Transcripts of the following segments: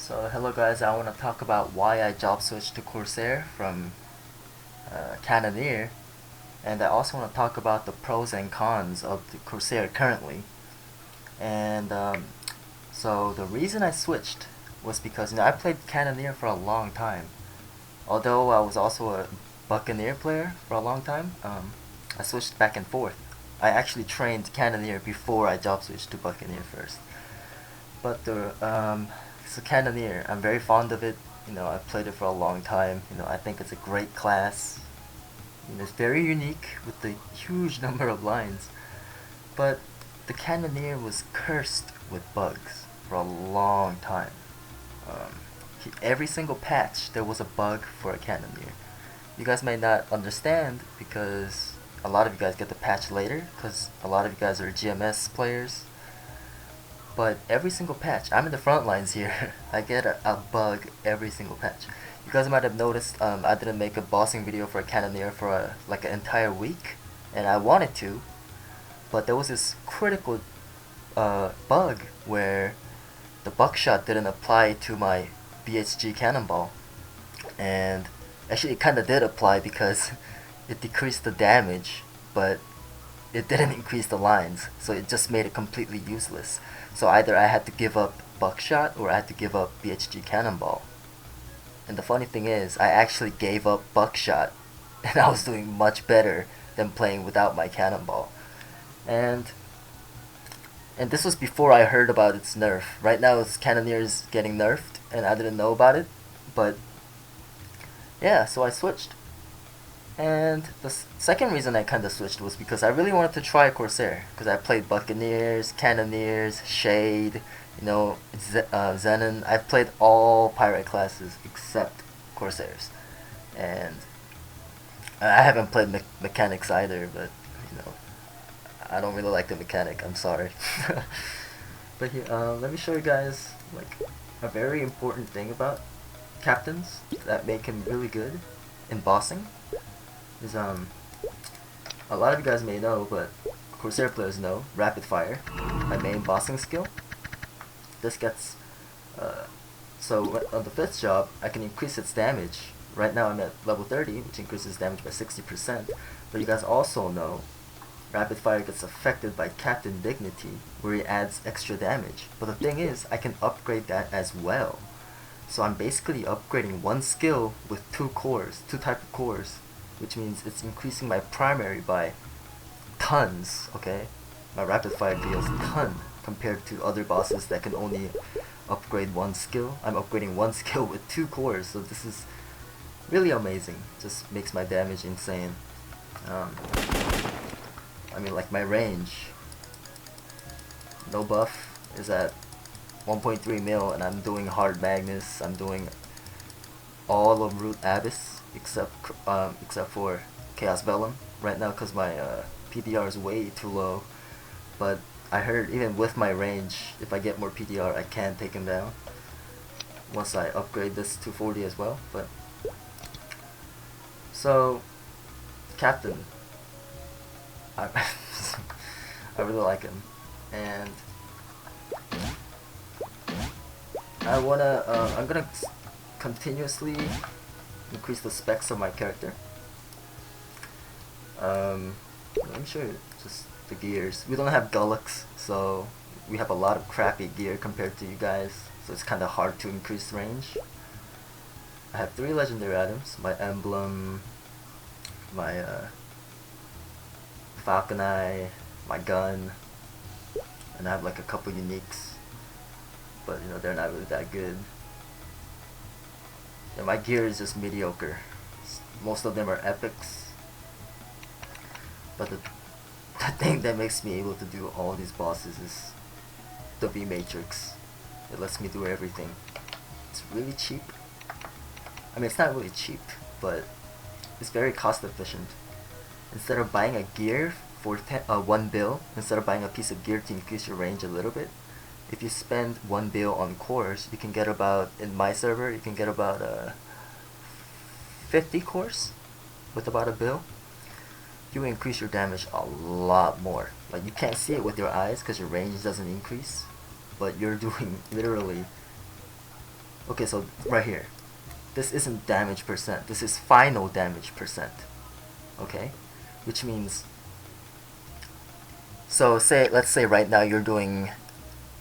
So hello guys, I want to talk about why I job switched to Corsair from Cannoneer, and I also want to talk about the pros and cons of the Corsair currently. And so the reason I switched was because I played Cannoneer for a long time. Although I was also a Buccaneer player for a long time, I switched back and forth. I actually trained Cannoneer before I job switched to Buccaneer first. But it's a Cannoneer. I'm very fond of it. I played it for a long time. I think it's a great class. It's very unique with the huge number of lines. But the Cannoneer was cursed with bugs for a long time. Um, every single patch there was a bug for a Cannoneer. You guys may not understand because a lot of you guys get the patch later because a lot of you guys are GMS players. But every single patch, I'm in the front lines here. I get a bug every single patch. You guys might have noticed I didn't make a bossing video for a Cannoneer for like an entire week, and I wanted to, but there was this critical bug where the buckshot didn't apply to my BHG cannonball, and actually it kind of did apply because it decreased the damage, but it didn't increase the lines, so it just made it completely useless. So either I had to give up buckshot or I had to give up BHG cannonball. And the funny thing is, I actually gave up buckshot, and I was doing much better than playing without my cannonball. And and this was before I heard about its nerf. Right now, its Cannoneers getting nerfed, and I didn't know about it. But yeah, so I switched. And the second reason I kind of switched was because I really wanted to try Corsair. Because I played Buccaneers, Cannoneers, Shade, Zenon. I've played all pirate classes except Corsairs. And I haven't played mechanics either, but you know, I don't really like the mechanic. I'm sorry. But here, let me show you guys like a very important thing about captains that make him really good in bossing. Is a lot of you guys may know, but Corsair players know rapid fire, my main bossing skill. This gets so on the fifth job I can increase its damage. Right now I'm at level 30, which increases damage by 60%. But you guys also know rapid fire gets affected by Captain Dignity, where he adds extra damage. But the thing is, I can upgrade that as well. So I'm basically upgrading one skill with two cores, two type of cores, which means it's increasing my primary by tons, okay? My rapid fire deals ton compared to other bosses that can only upgrade one skill. I'm upgrading one skill with two cores, so this is really amazing. Just makes my damage insane. I mean, like my range, no buff is at 1.3 mil, and I'm doing Hard Magnus, I'm doing all of Root Abyss except for Chaos Vellum right now because my PDR is way too low. But I heard even with my range, if I get more PDR, I can take him down once I upgrade this to 40 as well. But so Captain, I I really like him, and I'm gonna continuously increase the specs of my character. Let me show you just the gears. We don't have Gullux, so we have a lot of crappy gear compared to you guys, so it's kind of hard to increase range. I have 3 legendary items, my emblem, my falcon eye, my gun, and I have like a couple uniques, but they're not really that good. And my gear is just mediocre. Most of them are epics. But the thing that makes me able to do all these bosses is the V Matrix. It lets me do everything. It's really cheap. I mean, it's not really cheap, but it's very cost efficient. Instead of buying a gear for 1 bill, instead of buying a piece of gear to increase your range a little bit, if you spend 1 bill on cores, you can get about, in my server, you can get about 50 cores with about a bill. You increase your damage a lot more. Like, you can't see it with your eyes because your range doesn't increase, but you're doing literally Okay, so right here, this isn't damage percent, this is final damage percent. Okay, which means, so let's say right now you're doing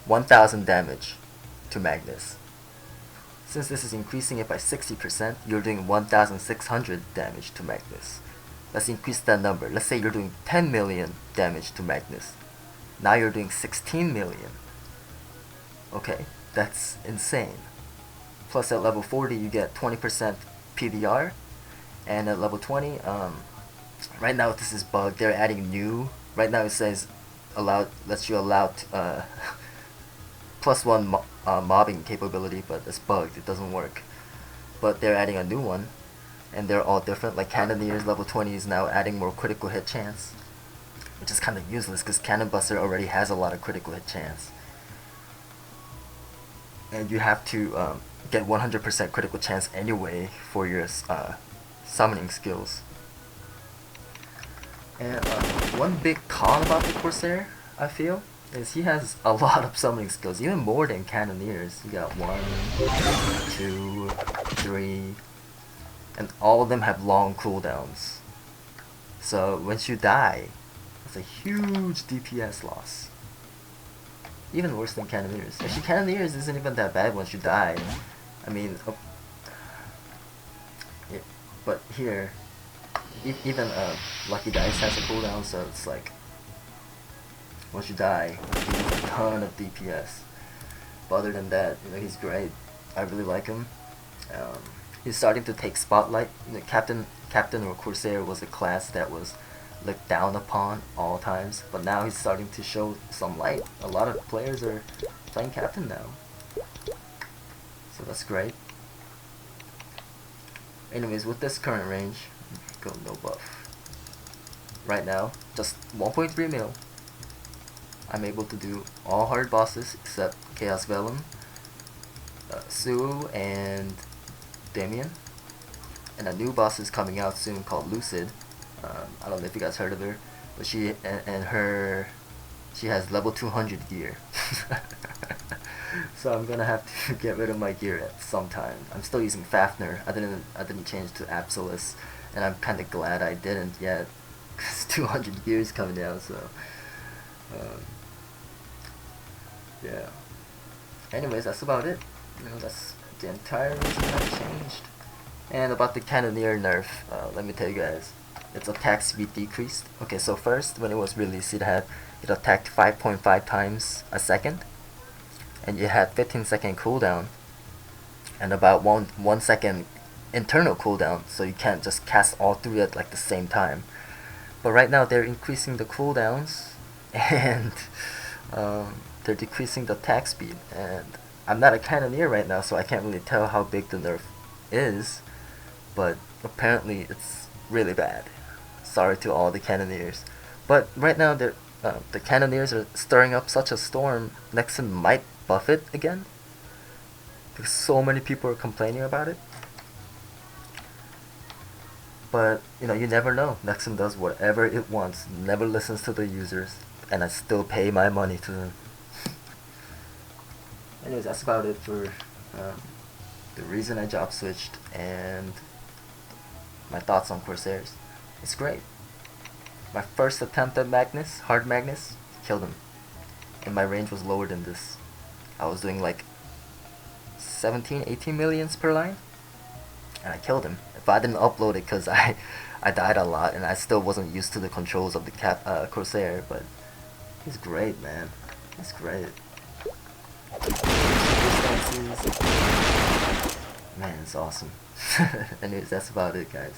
1000 damage to Magnus. Since this is increasing it by 60%, you're doing 1600 damage to Magnus. Let's increase that number. Let's say you're doing 10 million damage to Magnus. Now you're doing 16 million. Okay, that's insane. Plus at level 40 you get 20% PVR, and at level 20, right now this is bugged. They're adding new. Right now it says lets you allow +1 mobbing capability, but it's bugged. It doesn't work. But they're adding a new one, and they're all different. Like Cannoneers level 20 is now adding more critical hit chance, which is kind of useless because Cannon Buster already has a lot of critical hit chance. And you have to get 100% critical chance anyway for your summoning skills. And one big con about the Corsair, I feel, is he has a lot of summoning skills, even more than Cannoneers. You got 1, 2, 3, and all of them have long cooldowns. So once you die, it's a huge DPS loss. Even worse than Cannoneers. Actually, Cannoneers isn't even that bad once you die. I mean, but here, even Lucky Dice has a cooldown, so it's like, once you die, he does a ton of DPS. But other than that, you know, he's great. I really like him. He's starting to take spotlight. You know, Captain or Corsair was a class that was looked down upon all times, but now he's starting to show some light. A lot of players are playing Captain now, so that's great. Anyways, with this current range, go no buff. Right now, just 1.3 mil. I'm able to do all hard bosses except Chaos Vellum, Sue, and Damien. And a new boss is coming out soon called Lucid. I don't know if you guys heard of her, but she has level 200 gear. So I'm gonna have to get rid of my gear at some time. I'm still using Fafnir. I didn't change to Absolus, and I'm kind of glad I didn't yet, because 200 gear is coming down. So yeah. Anyways, that's about it. You know, that's the entire reason I changed. And about the Cannoneer nerf, let me tell you guys. Its attack speed decreased. Okay, so first, when it was released, it attacked 5.5 times a second, and you had 15-second cooldown, and about 1 second internal cooldown, so you can't just cast all three at like the same time. But right now they're increasing the cooldowns, and they're decreasing the attack speed. And I'm not a Cannoneer right now, so I can't really tell how big the nerf is, but apparently it's really bad. Sorry to all the Cannoneers, but right now the Cannoneers are stirring up such a storm. Nexon might buff it again because so many people are complaining about it. But you know, you never know. Nexon does whatever it wants, never listens to the users, and I still pay my money to them. Anyways, that's about it for the reason I job switched and my thoughts on Corsairs. It's great. My first attempt at Magnus, hard Magnus, killed him. And my range was lower than this. I was doing like 17, 18 millions per line, and I killed him. If I didn't upload it because I died a lot and I still wasn't used to the controls of the Corsair, but he's great, man. He's great. Man, it's awesome. Anyways, that's about it, guys.